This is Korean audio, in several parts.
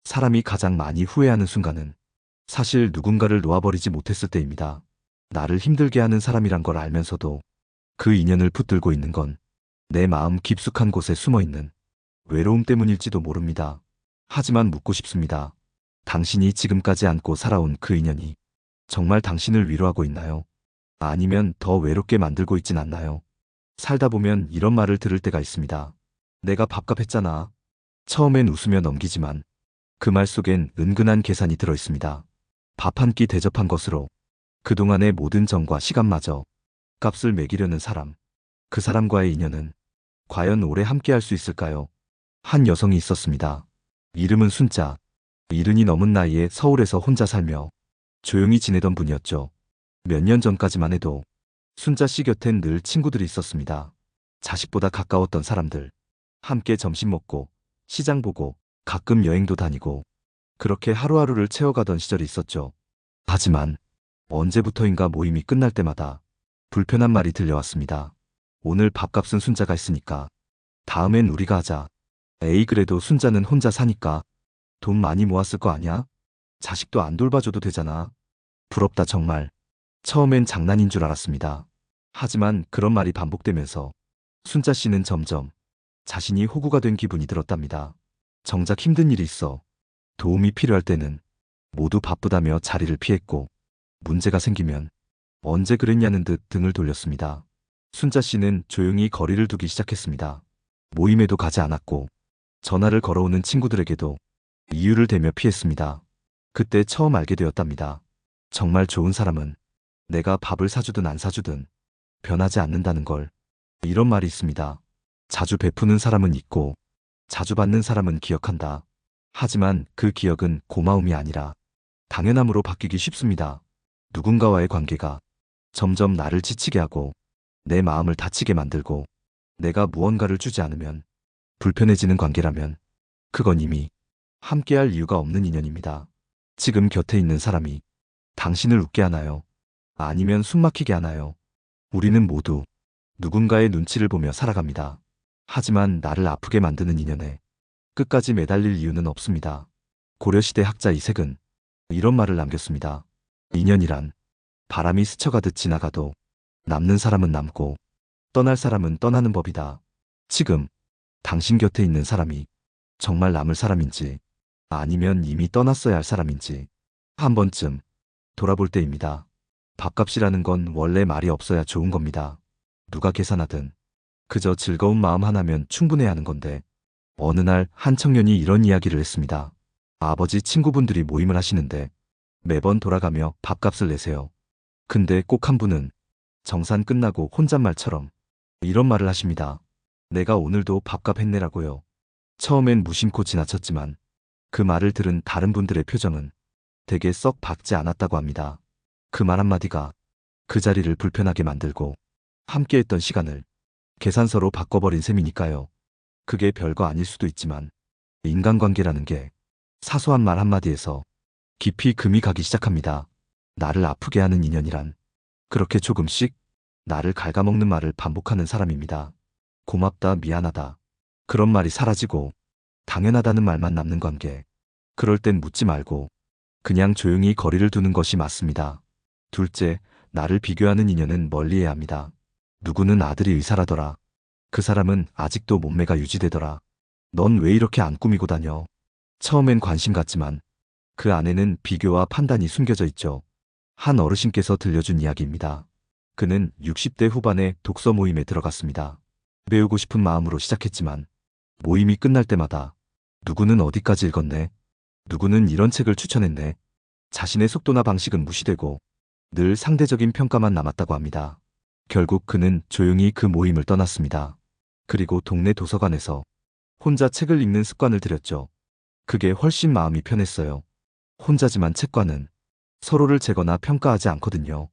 사람이 가장 많이 후회하는 순간은 사실 누군가를 놓아버리지 못했을 때입니다. 나를 힘들게 하는 사람이란 걸 알면서도 그 인연을 붙들고 있는 건 내 마음 깊숙한 곳에 숨어 있는 외로움 때문일지도 모릅니다. 하지만 묻고 싶습니다. 당신이 지금까지 안고 살아온 그 인연이 정말 당신을 위로하고 있나요? 아니면 더 외롭게 만들고 있진 않나요? 살다 보면 이런 말을 들을 때가 있습니다. 내가 밥값 했잖아. 처음엔 웃으며 넘기지만 그 말 속엔 은근한 계산이 들어 있습니다. 밥 한 끼 대접한 것으로 그동안의 모든 정과 시간마저 값을 매기려는 사람. 그 사람과의 인연은 과연 오래 함께할 수 있을까요? 한 여성이 있었습니다. 이름은 순자. 70이 넘은 나이에 서울에서 혼자 살며 조용히 지내던 분이었죠. 몇 년 전까지만 해도 순자 씨 곁엔 늘 친구들이 있었습니다. 자식보다 가까웠던 사람들. 함께 점심 먹고 시장 보고 가끔 여행도 다니고 그렇게 하루하루를 채워가던 시절이 있었죠. 하지만 언제부터인가 모임이 끝날 때마다 불편한 말이 들려왔습니다. 오늘 밥값은 순자가 했으니까 다음엔 우리가 하자. 에이 그래도 순자는 혼자 사니까 돈 많이 모았을 거 아냐? 자식도 안 돌봐줘도 되잖아. 부럽다 정말. 처음엔 장난인 줄 알았습니다. 하지만 그런 말이 반복되면서 순자 씨는 점점 자신이 호구가 된 기분이 들었답니다. 정작 힘든 일이 있어 도움이 필요할 때는 모두 바쁘다며 자리를 피했고 문제가 생기면 언제 그랬냐는 듯 등을 돌렸습니다. 순자 씨는 조용히 거리를 두기 시작했습니다. 모임에도 가지 않았고 전화를 걸어오는 친구들에게도 이유를 대며 피했습니다. 그때 처음 알게 되었답니다. 정말 좋은 사람은 내가 밥을 사주든 안 사주든 변하지 않는다는 걸. 이런 말이 있습니다. 자주 베푸는 사람은 잊고 자주 받는 사람은 기억한다. 하지만 그 기억은 고마움이 아니라 당연함으로 바뀌기 쉽습니다. 누군가와의 관계가 점점 나를 지치게 하고 내 마음을 다치게 만들고 내가 무언가를 주지 않으면 불편해지는 관계라면 그건 이미 함께할 이유가 없는 인연입니다. 지금 곁에 있는 사람이 당신을 웃게 하나요? 아니면 숨막히게 하나요? 우리는 모두 누군가의 눈치를 보며 살아갑니다. 하지만 나를 아프게 만드는 인연에 끝까지 매달릴 이유는 없습니다. 고려시대 학자 이색은 이런 말을 남겼습니다. 인연이란 바람이 스쳐가듯 지나가도 남는 사람은 남고 떠날 사람은 떠나는 법이다. 지금 당신 곁에 있는 사람이 정말 남을 사람인지 아니면 이미 떠났어야 할 사람인지 한 번쯤 돌아볼 때입니다. 밥값이라는 건 원래 말이 없어야 좋은 겁니다. 누가 계산하든 그저 즐거운 마음 하나면 충분해야 하는 건데 어느 날 한 청년이 이런 이야기를 했습니다. 아버지 친구분들이 모임을 하시는데 매번 돌아가며 밥값을 내세요. 근데 꼭 한 분은 정산 끝나고 혼잣말처럼 이런 말을 하십니다. 내가 오늘도 밥값 했네라고요. 처음엔 무심코 지나쳤지만 그 말을 들은 다른 분들의 표정은 되게 썩 밝지 않았다고 합니다. 그 말 한마디가 그 자리를 불편하게 만들고 함께했던 시간을 계산서로 바꿔버린 셈이니까요. 그게 별거 아닐 수도 있지만 인간관계라는 게 사소한 말 한마디에서 깊이 금이 가기 시작합니다. 나를 아프게 하는 인연이란 그렇게 조금씩 나를 갉아먹는 말을 반복하는 사람입니다. 고맙다, 미안하다. 그런 말이 사라지고 당연하다는 말만 남는 관계. 그럴 땐 묻지 말고 그냥 조용히 거리를 두는 것이 맞습니다. 둘째, 나를 비교하는 인연은 멀리해야 합니다. 누구는 아들이 의사라더라. 그 사람은 아직도 몸매가 유지되더라. 넌 왜 이렇게 안 꾸미고 다녀? 처음엔 관심 같지만 그 안에는 비교와 판단이 숨겨져 있죠. 한 어르신께서 들려준 이야기입니다. 그는 60대 후반에 독서 모임에 들어갔습니다. 배우고 싶은 마음으로 시작했지만 모임이 끝날 때마다 누구는 어디까지 읽었네? 누구는 이런 책을 추천했네? 자신의 속도나 방식은 무시되고 늘 상대적인 평가만 남았다고 합니다. 결국 그는 조용히 그 모임을 떠났습니다. 그리고 동네 도서관에서 혼자 책을 읽는 습관을 들였죠. 그게 훨씬 마음이 편했어요. 혼자지만 책과는 서로를 재거나 평가하지 않거든요.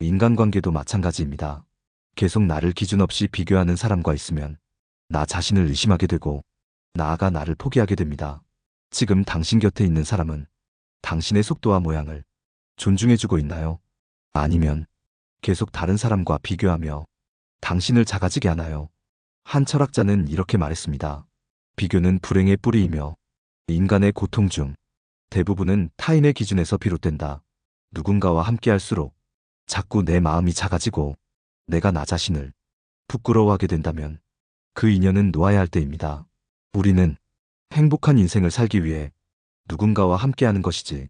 인간관계도 마찬가지입니다. 계속 나를 기준 없이 비교하는 사람과 있으면 나 자신을 의심하게 되고 나아가 나를 포기하게 됩니다. 지금 당신 곁에 있는 사람은 당신의 속도와 모양을 존중해주고 있나요? 아니면 계속 다른 사람과 비교하며 당신을 작아지게 하나요? 한 철학자는 이렇게 말했습니다. 비교는 불행의 뿌리이며 인간의 고통 중 대부분은 타인의 기준에서 비롯된다. 누군가와 함께할수록 자꾸 내 마음이 작아지고 내가 나 자신을 부끄러워하게 된다면 그 인연은 놓아야 할 때입니다. 우리는 행복한 인생을 살기 위해 누군가와 함께하는 것이지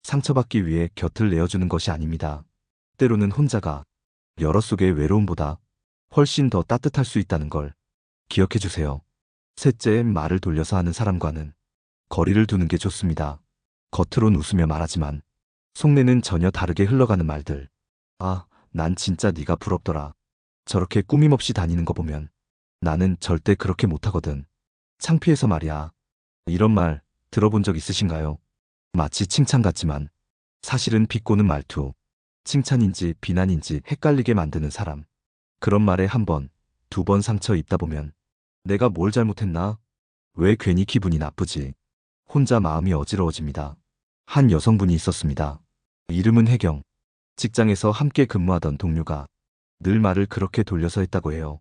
상처받기 위해 곁을 내어주는 것이 아닙니다. 때로는 혼자가 여러 속의 외로움보다 훨씬 더 따뜻할 수 있다는 걸 기억해 주세요. 셋째, 말을 돌려서 하는 사람과는 거리를 두는 게 좋습니다. 겉으론 웃으며 말하지만 속내는 전혀 다르게 흘러가는 말들. 아, 난 진짜 네가 부럽더라. 저렇게 꾸밈없이 다니는 거 보면 나는 절대 그렇게 못하거든. 창피해서 말이야. 이런 말 들어본 적 있으신가요? 마치 칭찬 같지만 사실은 비꼬는 말투, 칭찬인지 비난인지 헷갈리게 만드는 사람. 그런 말에 한 번, 두 번 상처 입다 보면 내가 뭘 잘못했나? 왜 괜히 기분이 나쁘지? 혼자 마음이 어지러워집니다. 한 여성분이 있었습니다. 이름은 혜경. 직장에서 함께 근무하던 동료가 늘 말을 그렇게 돌려서 했다고 해요.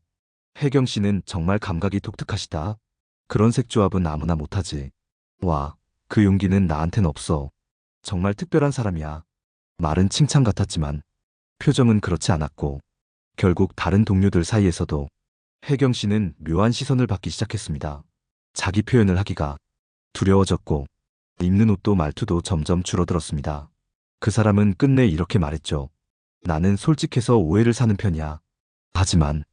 혜경 씨는 정말 감각이 독특하시다. 그런 색조합은 아무나 못하지. 와, 그 용기는 나한텐 없어. 정말 특별한 사람이야. 말은 칭찬 같았지만 표정은 그렇지 않았고 결국 다른 동료들 사이에서도 혜경 씨는 묘한 시선을 받기 시작했습니다. 자기 표현을 하기가 두려워졌고 입는 옷도 말투도 점점 줄어들었습니다. 그 사람은 끝내 이렇게 말했죠. 나는 솔직해서 오해를 사는 편이야. 하지만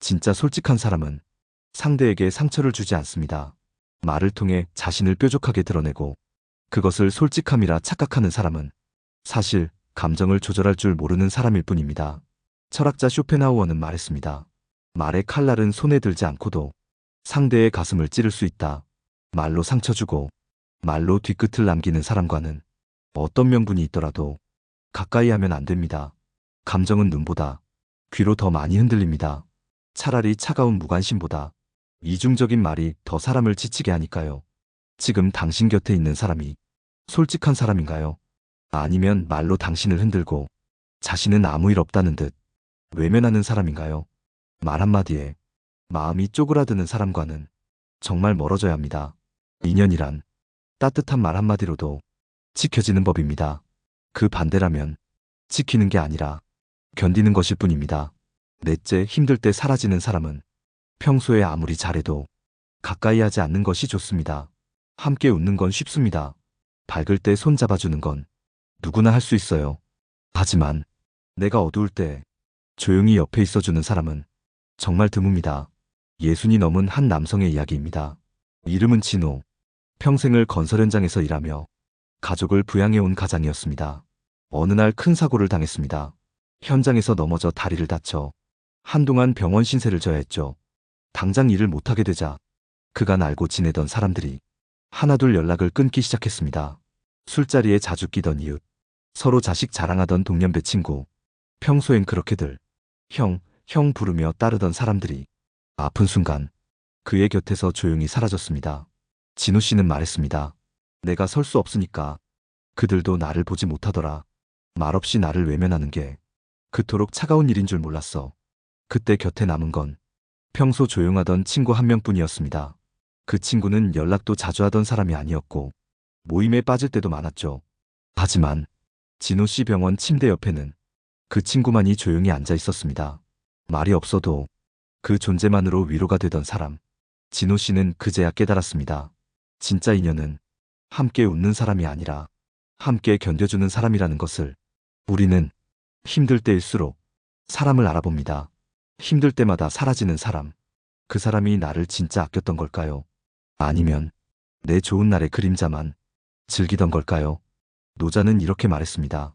진짜 솔직한 사람은 상대에게 상처를 주지 않습니다. 말을 통해 자신을 뾰족하게 드러내고 그것을 솔직함이라 착각하는 사람은 사실 감정을 조절할 줄 모르는 사람일 뿐입니다. 철학자 쇼펜하우어는 말했습니다. 말의 칼날은 손에 들지 않고도 상대의 가슴을 찌를 수 있다. 말로 상처 주고 말로 뒤끝을 남기는 사람과는 어떤 명분이 있더라도 가까이 하면 안 됩니다. 감정은 눈보다 귀로 더 많이 흔들립니다. 차라리 차가운 무관심보다 이중적인 말이 더 사람을 지치게 하니까요. 지금 당신 곁에 있는 사람이 솔직한 사람인가요? 아니면 말로 당신을 흔들고 자신은 아무 일 없다는 듯 외면하는 사람인가요? 말 한마디에 마음이 쪼그라드는 사람과는 정말 멀어져야 합니다. 인연이란 따뜻한 말 한마디로도 지켜지는 법입니다. 그 반대라면 지키는 게 아니라 견디는 것일 뿐입니다. 넷째, 힘들 때 사라지는 사람은 평소에 아무리 잘해도 가까이 하지 않는 것이 좋습니다. 함께 웃는 건 쉽습니다. 밝을 때 손 잡아주는 건 누구나 할 수 있어요. 하지만 내가 어두울 때 조용히 옆에 있어주는 사람은 정말 드뭅니다. 60이 넘은 한 남성의 이야기입니다. 이름은 진호. 평생을 건설 현장에서 일하며 가족을 부양해온 가장이었습니다. 어느 날 큰 사고를 당했습니다. 현장에서 넘어져 다리를 다쳐 한동안 병원 신세를 져야 했죠. 당장 일을 못하게 되자 그간 알고 지내던 사람들이 하나둘 연락을 끊기 시작했습니다. 술자리에 자주 끼던 이웃, 서로 자식 자랑하던 동년배 친구, 평소엔 그렇게들 형 부르며 따르던 사람들이 아픈 순간 그의 곁에서 조용히 사라졌습니다. 진호 씨는 말했습니다. 내가 설 수 없으니까 그들도 나를 보지 못하더라. 말없이 나를 외면하는 게 그토록 차가운 일인 줄 몰랐어. 그때 곁에 남은 건 평소 조용하던 친구 한 명뿐이었습니다. 그 친구는 연락도 자주 하던 사람이 아니었고 모임에 빠질 때도 많았죠. 하지만 진호 씨 병원 침대 옆에는 그 친구만이 조용히 앉아 있었습니다. 말이 없어도 그 존재만으로 위로가 되던 사람. 진호 씨는 그제야 깨달았습니다. 진짜 인연은 함께 웃는 사람이 아니라 함께 견뎌주는 사람이라는 것을. 우리는 힘들 때일수록 사람을 알아봅니다. 힘들 때마다 사라지는 사람. 그 사람이 나를 진짜 아꼈던 걸까요? 아니면 내 좋은 날의 그림자만 즐기던 걸까요? 노자는 이렇게 말했습니다.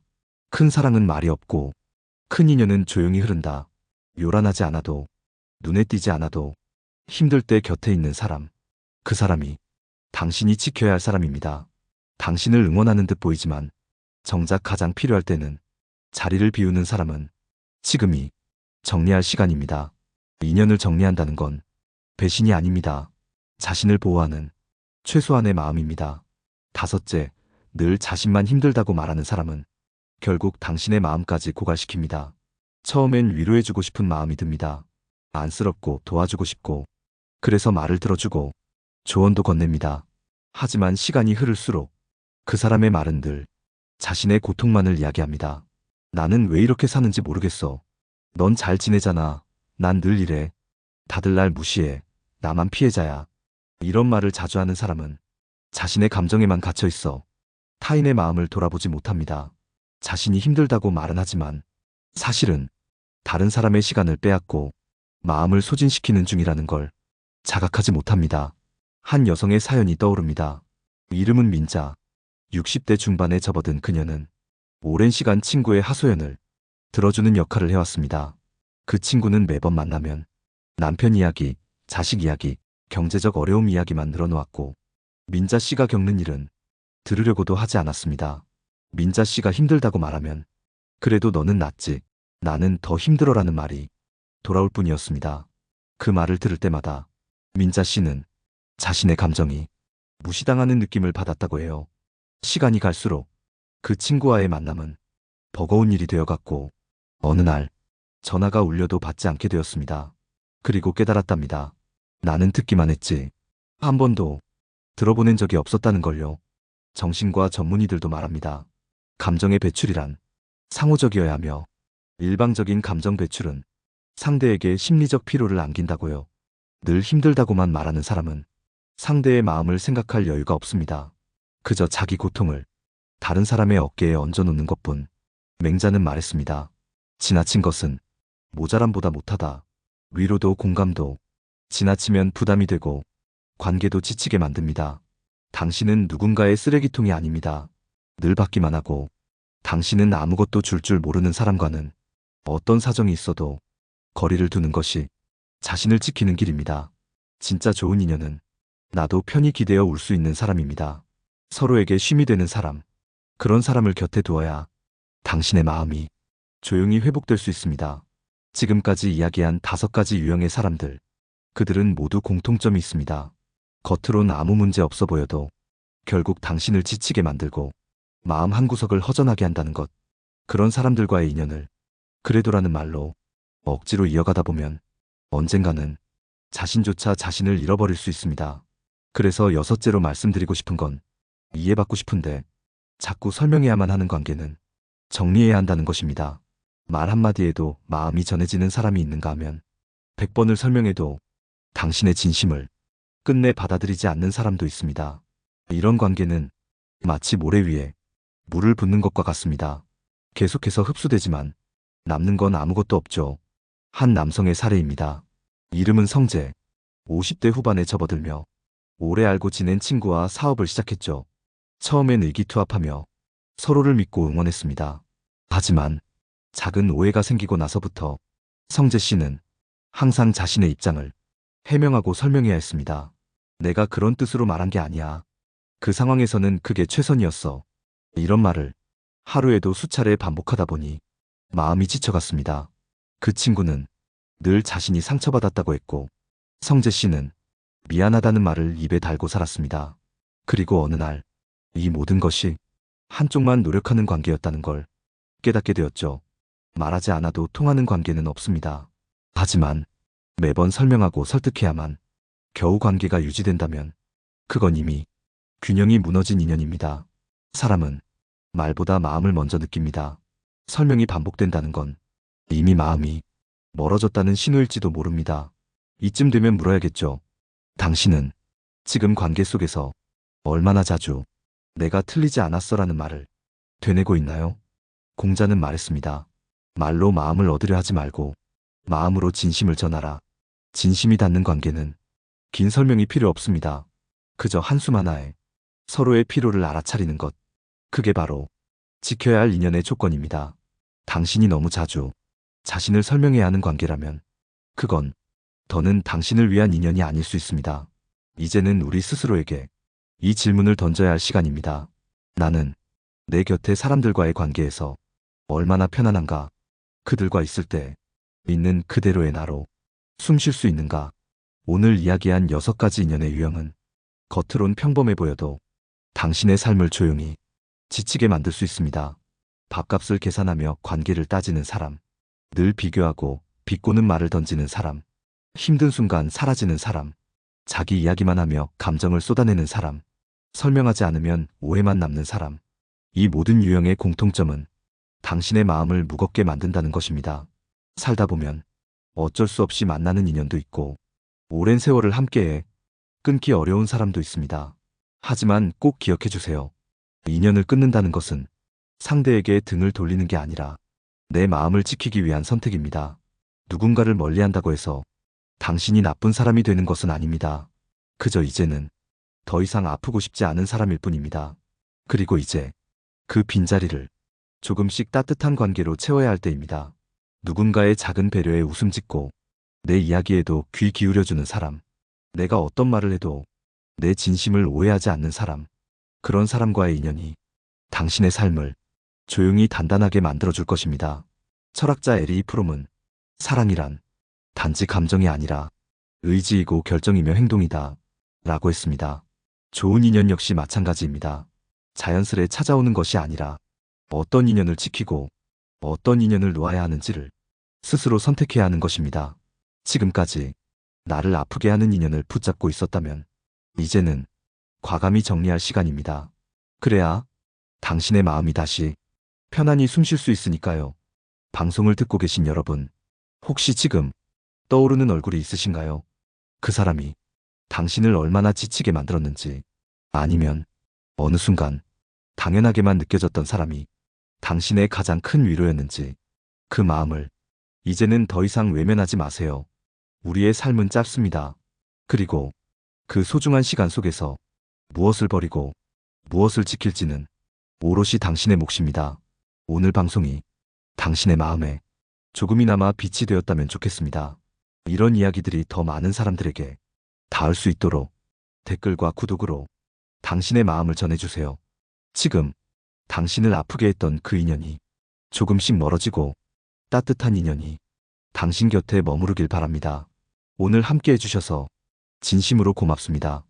큰 사랑은 말이 없고 큰 인연은 조용히 흐른다. 요란하지 않아도 눈에 띄지 않아도 힘들 때 곁에 있는 사람. 그 사람이 당신이 지켜야 할 사람입니다. 당신을 응원하는 듯 보이지만 정작 가장 필요할 때는 자리를 비우는 사람은 지금이 정리할 시간입니다. 인연을 정리한다는 건 배신이 아닙니다. 자신을 보호하는 최소한의 마음입니다. 다섯째, 늘 자신만 힘들다고 말하는 사람은 결국 당신의 마음까지 고갈시킵니다. 처음엔 위로해주고 싶은 마음이 듭니다. 안쓰럽고 도와주고 싶고 그래서 말을 들어주고 조언도 건넵니다. 하지만 시간이 흐를수록 그 사람의 말은 늘 자신의 고통만을 이야기합니다. 나는 왜 이렇게 사는지 모르겠어. 넌 잘 지내잖아. 난 늘 이래. 다들 날 무시해. 나만 피해자야. 이런 말을 자주 하는 사람은 자신의 감정에만 갇혀 있어 타인의 마음을 돌아보지 못합니다. 자신이 힘들다고 말은 하지만 사실은 다른 사람의 시간을 빼앗고 마음을 소진시키는 중이라는 걸 자각하지 못합니다. 한 여성의 사연이 떠오릅니다. 이름은 민자. 60대 중반에 접어든 그녀는 오랜 시간 친구의 하소연을 들어주는 역할을 해왔습니다. 그 친구는 매번 만나면 남편 이야기, 자식 이야기, 경제적 어려움 이야기만 늘어놓았고 민자 씨가 겪는 일은 들으려고도 하지 않았습니다. 민자 씨가 힘들다고 말하면 그래도 너는 낫지. 나는 더 힘들어라는 말이 돌아올 뿐이었습니다. 그 말을 들을 때마다 민자 씨는 자신의 감정이 무시당하는 느낌을 받았다고 해요. 시간이 갈수록 그 친구와의 만남은 버거운 일이 되어갔고 어느 날 전화가 울려도 받지 않게 되었습니다. 그리고 깨달았답니다. 나는 듣기만 했지. 한 번도 들어보낸 적이 없었다는 걸요. 정신과 전문의들도 말합니다. 감정의 배출이란 상호적이어야 하며 일방적인 감정 배출은 상대에게 심리적 피로를 안긴다고요. 늘 힘들다고만 말하는 사람은 상대의 마음을 생각할 여유가 없습니다. 그저 자기 고통을 다른 사람의 어깨에 얹어놓는 것뿐. 맹자는 말했습니다. 지나친 것은 모자람보다 못하다. 위로도 공감도 지나치면 부담이 되고 관계도 지치게 만듭니다. 당신은 누군가의 쓰레기통이 아닙니다. 늘 받기만 하고 당신은 아무것도 줄 모르는 사람과는 어떤 사정이 있어도 거리를 두는 것이 자신을 지키는 길입니다. 진짜 좋은 인연은 나도 편히 기대어 울 수 있는 사람입니다. 서로에게 쉼이 되는 사람, 그런 사람을 곁에 두어야 당신의 마음이 조용히 회복될 수 있습니다. 지금까지 이야기한 5가지 유형의 사람들, 그들은 모두 공통점이 있습니다. 겉으론 아무 문제 없어 보여도 결국 당신을 지치게 만들고 마음 한구석을 허전하게 한다는 것. 그런 사람들과의 인연을 그래도라는 말로 억지로 이어가다 보면 언젠가는 자신조차 자신을 잃어버릴 수 있습니다. 그래서 6째로 말씀드리고 싶은 건 이해받고 싶은데 자꾸 설명해야만 하는 관계는 정리해야 한다는 것입니다. 말 한마디에도 마음이 전해지는 사람이 있는가 하면 100번을 설명해도 당신의 진심을 끝내 받아들이지 않는 사람도 있습니다. 이런 관계는 마치 모래 위에 물을 붓는 것과 같습니다. 계속해서 흡수되지만 남는 건 아무것도 없죠. 한 남성의 사례입니다. 이름은 성재. 50대 후반에 접어들며 오래 알고 지낸 친구와 사업을 시작했죠. 처음엔 의기투합하며 서로를 믿고 응원했습니다. 하지만 작은 오해가 생기고 나서부터 성재 씨는 항상 자신의 입장을 해명하고 설명해야 했습니다. 내가 그런 뜻으로 말한 게 아니야. 그 상황에서는 그게 최선이었어. 이런 말을 하루에도 수차례 반복하다 보니 마음이 지쳐갔습니다. 그 친구는 늘 자신이 상처받았다고 했고 성재 씨는 미안하다는 말을 입에 달고 살았습니다. 그리고 어느 날 이 모든 것이 한쪽만 노력하는 관계였다는 걸 깨닫게 되었죠. 말하지 않아도 통하는 관계는 없습니다. 하지만 매번 설명하고 설득해야만 겨우 관계가 유지된다면 그건 이미 균형이 무너진 인연입니다. 사람은 말보다 마음을 먼저 느낍니다. 설명이 반복된다는 건 이미 마음이 멀어졌다는 신호일지도 모릅니다. 이쯤 되면 물어야겠죠. 당신은 지금 관계 속에서 얼마나 자주 내가 틀리지 않았어라는 말을 되뇌고 있나요? 공자는 말했습니다. 말로 마음을 얻으려 하지 말고 마음으로 진심을 전하라. 진심이 닿는 관계는 긴 설명이 필요 없습니다. 그저 한숨 하나에 서로의 필요를 알아차리는 것. 그게 바로 지켜야 할 인연의 조건입니다. 당신이 너무 자주 자신을 설명해야 하는 관계라면 그건 더는 당신을 위한 인연이 아닐 수 있습니다. 이제는 우리 스스로에게 이 질문을 던져야 할 시간입니다. 나는 내 곁의 사람들과의 관계에서 얼마나 편안한가? 그들과 있을 때 있는 그대로의 나로 숨 쉴 수 있는가? 오늘 이야기한 6가지 인연의 유형은 겉으론 평범해 보여도 당신의 삶을 조용히 지치게 만들 수 있습니다. 밥값을 계산하며 관계를 따지는 사람, 늘 비교하고 비꼬는 말을 던지는 사람, 힘든 순간 사라지는 사람, 자기 이야기만 하며 감정을 쏟아내는 사람, 설명하지 않으면 오해만 남는 사람. 이 모든 유형의 공통점은 당신의 마음을 무겁게 만든다는 것입니다. 살다 보면 어쩔 수 없이 만나는 인연도 있고 오랜 세월을 함께해 끊기 어려운 사람도 있습니다. 하지만 꼭 기억해 주세요. 인연을 끊는다는 것은 상대에게 등을 돌리는 게 아니라 내 마음을 지키기 위한 선택입니다. 누군가를 멀리한다고 해서 당신이 나쁜 사람이 되는 것은 아닙니다. 그저 이제는 더 이상 아프고 싶지 않은 사람일 뿐입니다. 그리고 이제 그 빈자리를 조금씩 따뜻한 관계로 채워야 할 때입니다. 누군가의 작은 배려에 웃음 짓고 내 이야기에도 귀 기울여주는 사람. 내가 어떤 말을 해도 내 진심을 오해하지 않는 사람. 그런 사람과의 인연이 당신의 삶을 조용히 단단하게 만들어줄 것입니다. 철학자 에리 프롬은 사랑이란 단지 감정이 아니라 의지이고 결정이며 행동이다 라고 했습니다. 좋은 인연 역시 마찬가지입니다. 자연스레 찾아오는 것이 아니라 어떤 인연을 지키고 어떤 인연을 놓아야 하는지를 스스로 선택해야 하는 것입니다. 지금까지 나를 아프게 하는 인연을 붙잡고 있었다면 이제는 과감히 정리할 시간입니다. 그래야 당신의 마음이 다시 편안히 숨 쉴 수 있으니까요. 방송을 듣고 계신 여러분, 혹시 지금 떠오르는 얼굴이 있으신가요? 그 사람이 당신을 얼마나 지치게 만들었는지, 아니면 어느 순간 당연하게만 느껴졌던 사람이 당신의 가장 큰 위로였는지, 그 마음을 이제는 더 이상 외면하지 마세요. 우리의 삶은 짧습니다. 그리고 그 소중한 시간 속에서 무엇을 버리고 무엇을 지킬지는 오롯이 당신의 몫입니다. 오늘 방송이 당신의 마음에 조금이나마 빛이 되었다면 좋겠습니다. 이런 이야기들이 더 많은 사람들에게 닿을 수 있도록 댓글과 구독으로 당신의 마음을 전해주세요. 지금 당신을 아프게 했던 그 인연이 조금씩 멀어지고 따뜻한 인연이 당신 곁에 머무르길 바랍니다. 오늘 함께 해주셔서 진심으로 고맙습니다.